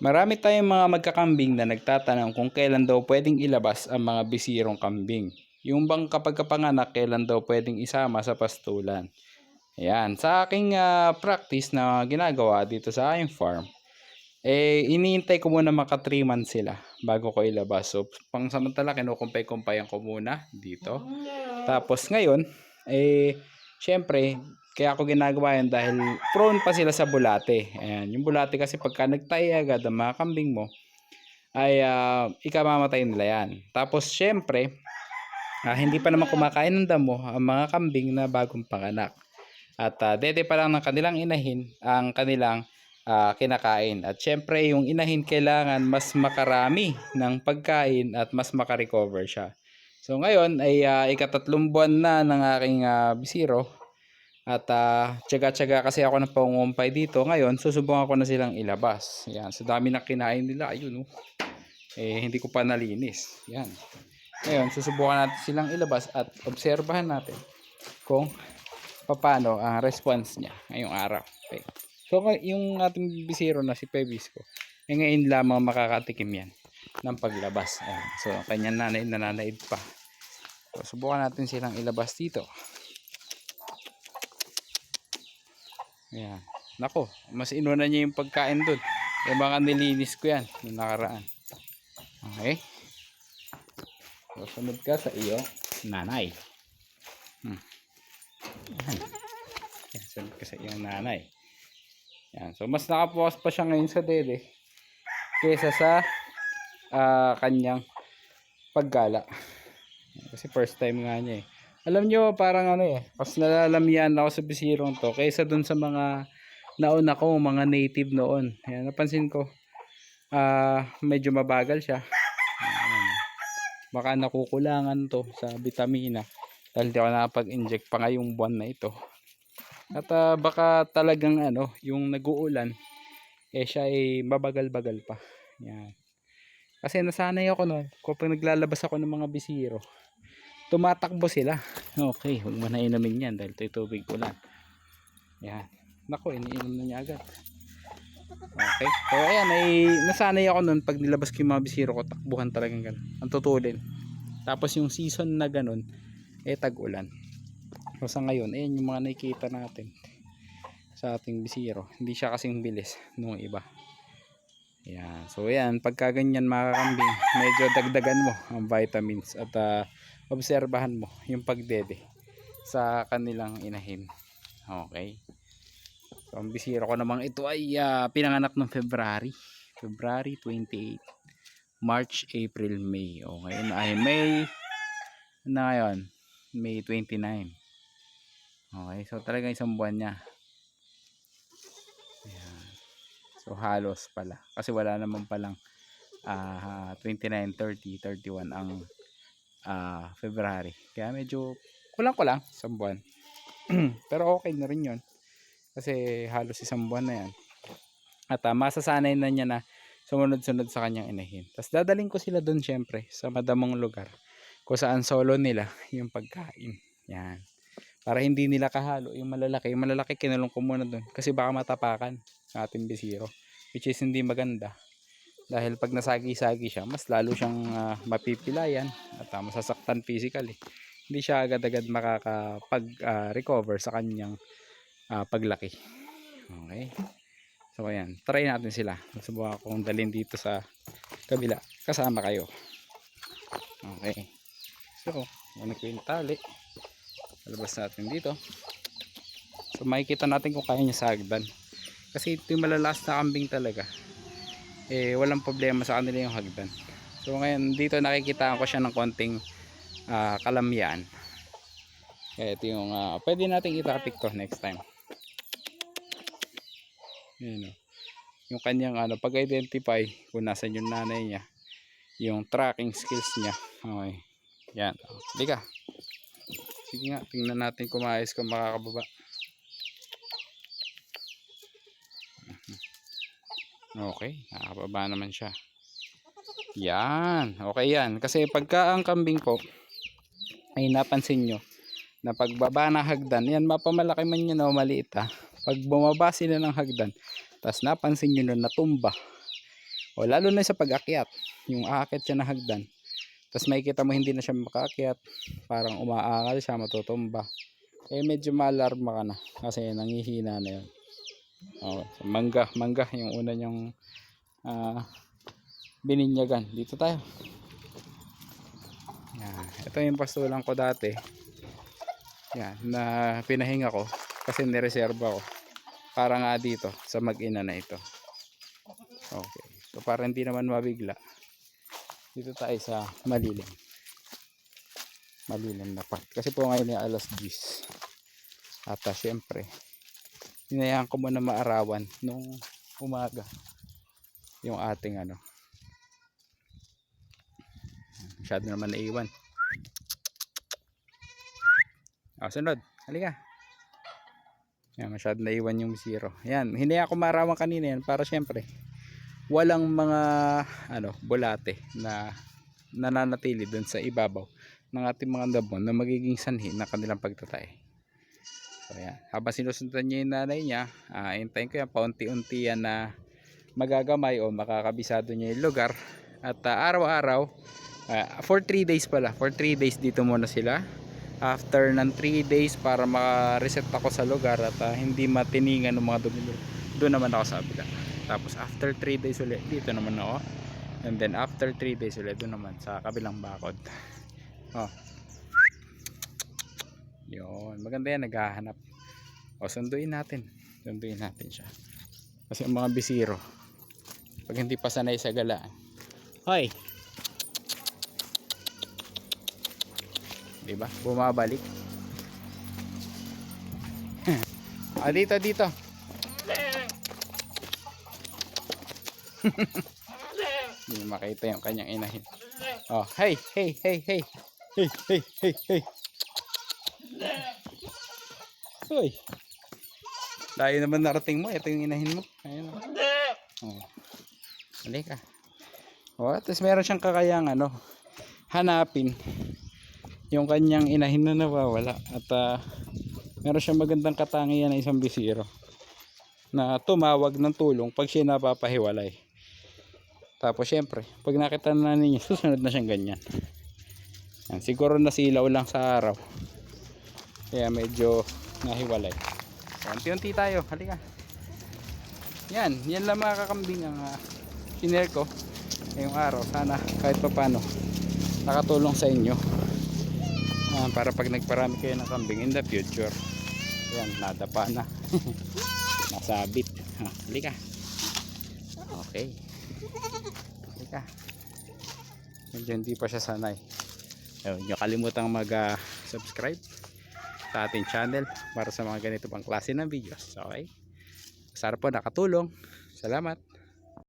Marami tayong mga magkakambing na nagtatanong kung kailan daw pwedeng ilabas ang mga bisirong kambing. Yung bang kapag kapanganak, kailan daw pwedeng isama sa pastulan. Ayan, sa aking practice na ginagawa dito sa aking farm, iniintay ko muna maka 3 months sila bago ko ilabas. So, pangsamantala, kinukumpay-kumpayan ko muna dito. Tapos ngayon, syempre, kaya ako ginagawa yan dahil prone pa sila sa bulate. Ayan, yung bulate kasi pagka nagtahi agad ang mga kambing mo, ay ikamamatay nila yan. Tapos syempre, hindi pa naman kumakain ng damo ang mga kambing na bagong panganak. At dede pa lang ng kanilang inahin ang kanilang kinakain. At syempre yung inahin kailangan mas makarami ng pagkain at mas makarecover siya. So ngayon ay ikatatlong buwan na ng aking bisiro. At tiyaga-tiyaga kasi ako ng pangungumpay dito. Ngayon susubukan ko na silang ilabas. Yan, sa dami na kinain nila, ayun hindi ko pa nalinis. Yan. Ngayon susubukan natin silang ilabas at obserbahan natin kung paano ang response niya ngayong araw. Okay. So yung ating bisiro na si Pebisco, ngayon lamang makakatikim yan ng paglabas. Ayan. So kanyang nanay nananaid pa. So subukan natin silang ilabas dito. Ayan. Nako, mas inuna niya yung pagkain dun. Yung mga nilinis ko yan noong nakaraan. Okay. So sunod ka sa iyo nanay. Yan. Sunod ka sa iyong nanay. Yan. So mas nakapokus pa siya ngayon sa dede kaysa sa kanyang paggala. Kasi first time nga niya eh. Alam nyo, parang mas nalalamian ako sa bisirong to kaysa dun sa mga nauna ko, mga native noon. Ayan, napansin ko, medyo mabagal siya. Ayan. Baka nakukulangan to sa vitamina dahil di ako nakapag-inject pa ngayong buwan na ito. At baka talagang yung nag-uulan, siya ay mabagal-bagal pa. Ayan. Kasi nasanay ako noon, kapag naglalabas ako ng mga bisiro, tumatakbo sila. Okay, huwag mo na inumin yan dahil ito'y tubig ulan. Yan. Nako, iniinom na niya agad. Okay. So ayan, nasanay ako nun pag nilabas ko yung mga bisiro ko, takbuhan talagang ganun. Ang tutulin. Tapos yung season na ganun, tag-ulan. So sa ngayon, ayan yung mga nakikita natin sa ating bisiro. Hindi siya kasing bilis nung iba. Ayan. So ayan, pagka ganyan mga kambing, medyo dagdagan mo ang vitamins at obserbahan mo yung pagdede sa kanilang inahin. Okay. So ang bisiro ko namang ito ay pinanganak noong February 28, March, April, May. Okay, na ay May na ngayon, May 29. Okay, so talagang isang buwan niya. Ayan. So halos pala kasi wala naman palang 29, 30, 31 ang February. Kaya medyo kulang isang buwan. Pero okay na rin yun. Kasi halos isang buwan na yan. At masasanay na niya na sumunod-sunod sa kanyang inahin. Tapos dadaling ko sila doon syempre sa madamong lugar kung saan solo nila yung pagkain. Yan. Para hindi nila kahalo yung malalaki. Yung malalaki kinulong ko muna doon. Kasi baka matapakan sa ating bisiro. Which is hindi maganda. Dahil pag nasagi-sagi siya, mas lalo siyang mapipilayan at masasaktan physically. Hindi siya agad-agad makakapag-recover sa kanyang paglaki. Okay. So ayan, try natin sila. Subukan kong dalhin dito sa kabila. Kasama kayo. Okay. So, yan ko yung tali. Palabas natin dito. So makikita natin kung kaya niya sa hagdan. Kasi ito yung malalas na kambing talaga. Walang problema sa kanila yung hagdan. So ngayon dito nakikita ko siya ng konting kalamyaan. Kaya ito yung pwede nating i-topic to next time. Yan, yung kanyang pag-identify kung nasan yung nanay niya, yung tracking skills niya. Okay. Yan. Halika. Sige nga, tingnan natin kung maayos kung makakababa. Okay, nakakababa naman siya. Yan. Okay yan. Kasi pagka ang kambing ko ay napansin nyo na pagbaba ng hagdan, yan mapamalaki man yun o maliit pag bumaba sila ng hagdan, tapos napansin nyo na natumba, O lalo na sa pag-akyat, yung aakyat siya na hagdan. Tapos makikita mo hindi na siya makaakyat, parang umaangal siya, matutumba. Eh medyo maalarma ka na kasi nangihina na yun. Okay. So, mangga yung una niyang bininyagan. Dito tayo. Yan. Ito yung pastulan ko dati. Yan, na pinahinga ko kasi nireserba ko. Para nga dito sa mag-ina na ito. Okay. So para hindi naman mabigla. Dito tayo sa malilim. Malilim na part. Kasi po ngayon ay alas 10. At syempre, hinayaan ko muna maarawan nung umaga yung ating ano. Masyado naman naiwan. Sunod. Halika. Yan, masyado naiwan yung zero. Yan, hinayaan ko maarawan kanina yan para syempre walang mga bulate na nananatili dun sa ibabaw ng ating mga dahon na magiging sanhi ng kanilang pagtatay. So yan, habang sinusundan niya yung nanay niya, hintayin ko yan, paunti-unti yan na magagamay o makakabisado niya yung lugar. At araw-araw, for 3 days pala, for 3 days dito muna sila. After ng 3 days para maka-reset ako sa lugar at hindi matiningan ng mga dumi, doon naman ako sa kabila. Tapos after 3 days ulit dito naman ako, and then after 3 days ulit doon naman sa kabilang bakod. Yun, maganda yan, naghahanap. Sunduin natin siya kasi ang mga bisiro pag hindi pa sanay sa galaan, hoy, diba, bumabalik. Dito hindi makita yung kanyang inahin. Hey. Hoy, layo naman narating mo. Ito yung inahin mo. Ayun. Halika. Tapos meron siyang kakayang hanapin yung kanyang inahin na nawawala. At meron siyang magandang katangian na isang bisiro na tumawag ng tulong pag siya napapahiwalay. Tapos syempre, pag nakita na ninyo, susunod na siyang ganyan. Yan, siguro nasilaw lang sa araw. Kaya medyo nahiwalay. Unti-unti tayo. Halika. Yan lang mga kakambing ang share ko ngayong araw. Sana kahit pa paano nakatulong sa inyo. Para pag nagparami kayo ng kambing in the future. Yan, nadapa na. Nasabit. Halika. Okay. Halika. Medyo hindi pa siya sanay. Huwag nyo kalimutang mag-subscribe sa ating channel para sa mga ganito pang klase ng videos. Okay? Sana po nakatulong. Salamat.